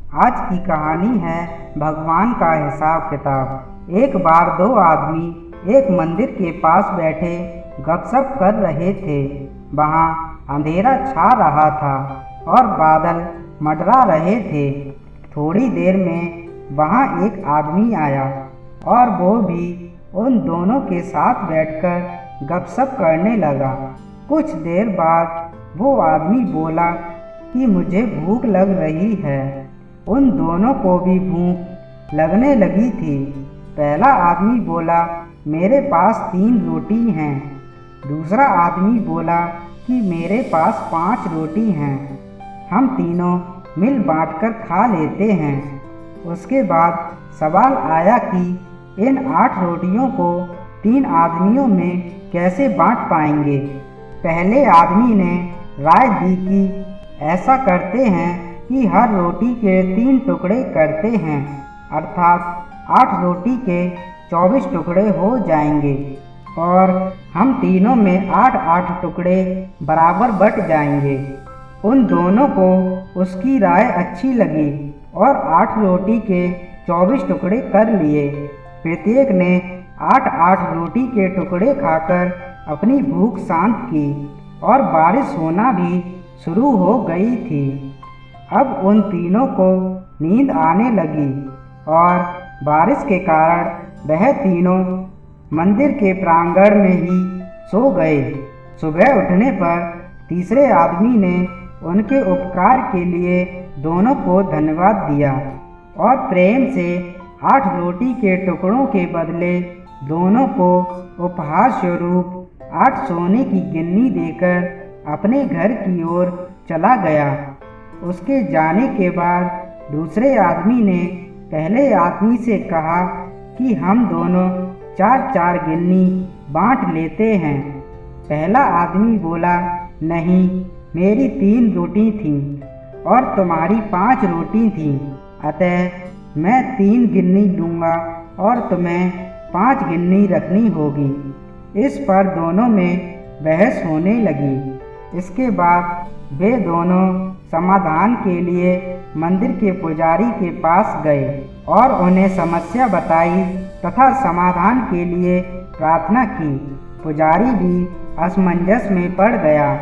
आज की कहानी है भगवान का हिसाब किताब। एक बार दो आदमी एक मंदिर के पास बैठे गपशप कर रहे थे। वहाँ अंधेरा छा रहा था और बादल मंडरा रहे थे। थोड़ी देर में वहाँ एक आदमी आया और वो भी उन दोनों के साथ बैठकर गपशप करने लगा। कुछ देर बाद वो आदमी बोला कि मुझे भूख लग रही है। उन दोनों को भी भूख लगने लगी थी। पहला आदमी बोला, मेरे पास 3 रोटी हैं। दूसरा आदमी बोला कि मेरे पास 5 रोटी हैं। हम तीनों मिल बांटकर खा लेते हैं। उसके बाद सवाल आया कि इन 8 रोटियों को 3 आदमियों में कैसे बांट पाएंगे। पहले आदमी ने राय दी कि ऐसा करते हैं कि हर रोटी के 3 टुकड़े करते हैं, अर्थात 8 रोटी के 24 टुकड़े हो जाएंगे और हम तीनों में 8-8 टुकड़े बराबर बट जाएंगे। उन दोनों को उसकी राय अच्छी लगी और 8 रोटी के 24 टुकड़े कर लिए। प्रत्येक ने 8-8 रोटी के टुकड़े खाकर अपनी भूख शांत की और बारिश होना भी शुरू हो गई थी। अब उन तीनों को नींद आने लगी और बारिश के कारण वह तीनों मंदिर के प्रांगण में ही सो गए। सुबह उठने पर तीसरे आदमी ने उनके उपकार के लिए दोनों को धन्यवाद दिया और प्रेम से 8 रोटी के टुकड़ों के बदले दोनों को उपहार स्वरूप 8 सोने की गिन्नी देकर अपने घर की ओर चला गया। उसके जाने के बाद दूसरे आदमी ने पहले आदमी से कहा कि हम दोनों 4-4 गिन्नी बांट लेते हैं। पहला आदमी बोला, नहीं, मेरी 3 रोटी थीं और तुम्हारी 5 रोटी थीं, अतः मैं 3 गिन्नी लूँगा और तुम्हें 5 गिन्नी रखनी होगी। इस पर दोनों में बहस होने लगी। इसके बाद वे दोनों समाधान के लिए मंदिर के पुजारी के पास गए और उन्हें समस्या बताई तथा समाधान के लिए प्रार्थना की। पुजारी भी असमंजस में पड़ गया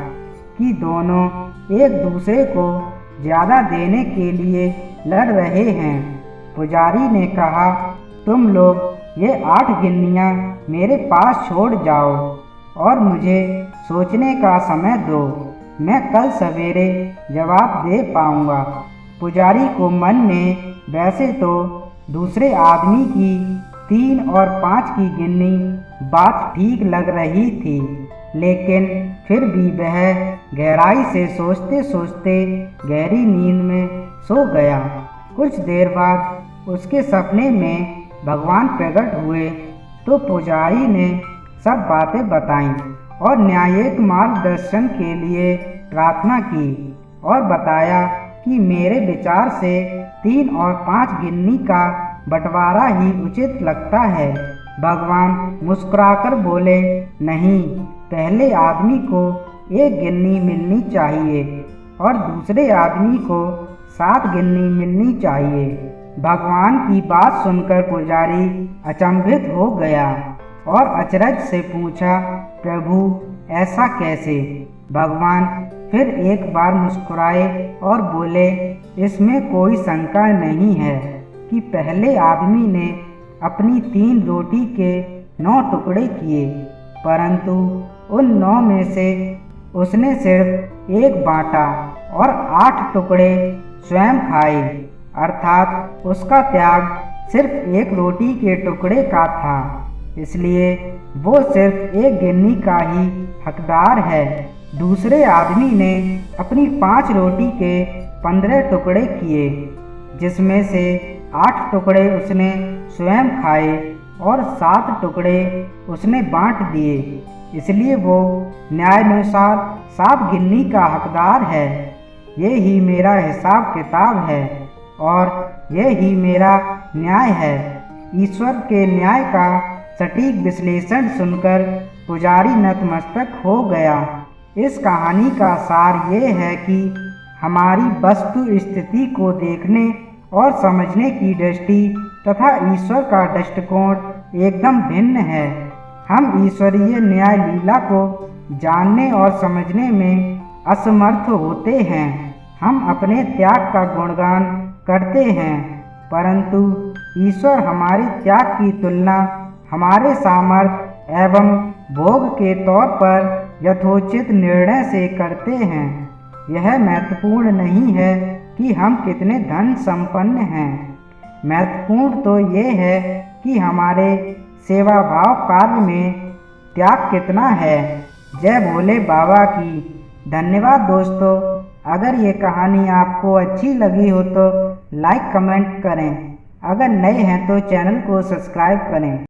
कि दोनों एक दूसरे को ज़्यादा देने के लिए लड़ रहे हैं। पुजारी ने कहा, तुम लोग ये 8 गिन्नियाँ मेरे पास छोड़ जाओ और मुझे सोचने का समय दो, मैं कल सवेरे जवाब दे पाऊंगा। पुजारी को मन में वैसे तो दूसरे आदमी की 3 और 5 की गिन्नी बात ठीक लग रही थी, लेकिन फिर भी वह गहराई से सोचते सोचते गहरी नींद में सो गया। कुछ देर बाद उसके सपने में भगवान प्रकट हुए तो पुजारी ने सब बातें बताईं और न्यायिक मार्गदर्शन के लिए प्रार्थना की और बताया कि मेरे विचार से 3 और 5 गिन्नी का बंटवारा ही उचित लगता है। भगवान मुस्कुराकर बोले, नहीं, पहले आदमी को 1 गिन्नी मिलनी चाहिए और दूसरे आदमी को 7 गिन्नी मिलनी चाहिए। भगवान की बात सुनकर पुजारी अचंभित हो गया और अचरज से पूछा, प्रभु, ऐसा कैसे? भगवान फिर एक बार मुस्कुराए और बोले, इसमें कोई शंका नहीं है कि पहले आदमी ने अपनी 3 रोटी के 9 टुकड़े किए, परंतु उन 9 में से उसने सिर्फ 1 बांटा और 8 टुकड़े स्वयं खाए, अर्थात उसका त्याग सिर्फ 1 रोटी के टुकड़े का था। इसलिए वो सिर्फ 1 गिन्नी का ही हकदार है। दूसरे आदमी ने अपनी 5 रोटी के 15 टुकड़े किए, जिसमें से 8 टुकड़े उसने स्वयं खाए और 7 टुकड़े उसने बांट दिए। इसलिए वो न्यायानुसार 7 गिन्नी का हकदार है। ये ही मेरा हिसाब किताब है और ये ही मेरा न्याय है। ईश्वर के न्याय का सटीक विश्लेषण सुनकर पुजारी नतमस्तक हो गया। इस कहानी का सार ये है कि हमारी वस्तु स्थिति को देखने और समझने की दृष्टि तथा ईश्वर का दृष्टिकोण एकदम भिन्न है। हम ईश्वरीय न्याय लीला को जानने और समझने में असमर्थ होते हैं। हम अपने त्याग का गुणगान करते हैं, परंतु ईश्वर हमारे त्याग की तुलना हमारे सामर्थ्य एवं भोग के तौर पर यथोचित निर्णय से करते हैं। यह महत्वपूर्ण नहीं है कि हम कितने धन संपन्न हैं, महत्वपूर्ण तो ये है कि हमारे सेवा भाव कार्य में त्याग कितना है। जय भोले बाबा की। धन्यवाद दोस्तों। अगर ये कहानी आपको अच्छी लगी हो तो लाइक कमेंट करें। अगर नए हैं तो चैनल को सब्सक्राइब करें।